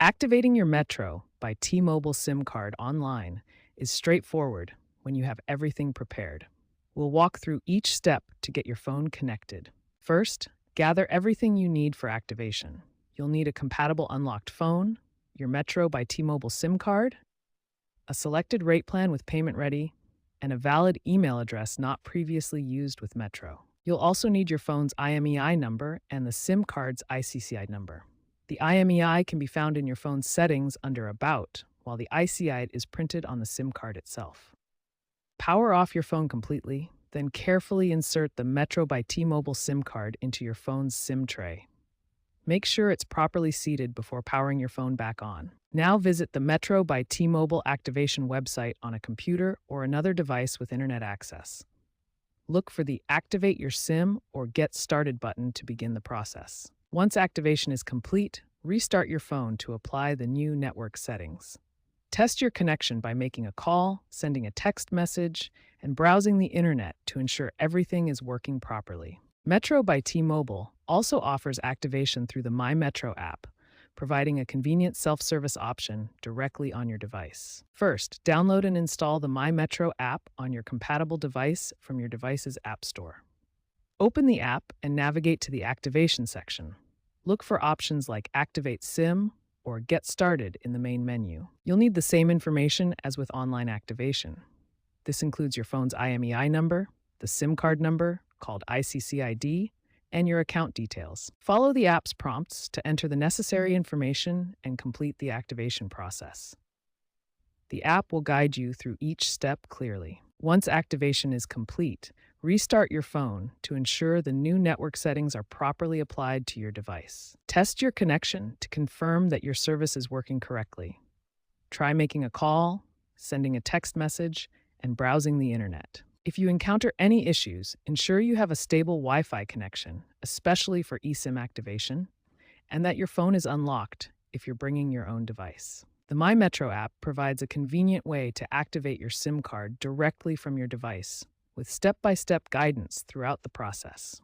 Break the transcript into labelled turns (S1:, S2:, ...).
S1: Activating your Metro by T-Mobile SIM card online is straightforward when you have everything prepared. We'll walk through each step to get your phone connected. First, gather everything you need for activation. You'll need a compatible unlocked phone, your Metro by T-Mobile SIM card, a selected rate plan with payment ready, and a valid email address not previously used with Metro. You'll also need your phone's IMEI number and the SIM card's ICCI number. The IMEI can be found in your phone's settings under About, while the ICI is printed on the SIM card itself. Power off your phone completely, then carefully insert the Metro by T-Mobile SIM card into your phone's SIM tray. Make sure it's properly seated before powering your phone back on. Now visit the Metro by T-Mobile activation website on a computer or another device with internet access. Look for the Activate Your SIM or Get Started button to begin the process. Once activation is complete, restart your phone to apply the new network settings. Test your connection by making a call, sending a text message, and browsing the internet to ensure everything is working properly. Metro by T-Mobile also offers activation through the My Metro app, providing a convenient self-service option directly on your device. First, download and install the My Metro app on your compatible device from your device's app store. Open the app and navigate to the activation section. Look for options like Activate SIM or Get Started in the main menu. You'll need the same information as with online activation. This includes your phone's IMEI number, the SIM card number, called ICCID, and your account details. Follow the app's prompts to enter the necessary information and complete the activation process. The app will guide you through each step clearly. Once activation is complete, restart your phone to ensure the new network settings are properly applied to your device. Test your connection to confirm that your service is working correctly. Try making a call, sending a text message, and browsing the internet. If you encounter any issues, ensure you have a stable Wi-Fi connection, especially for eSIM activation, and that your phone is unlocked if you're bringing your own device. The My Metro app provides a convenient way to activate your SIM card directly from your device, with step-by-step guidance throughout the process.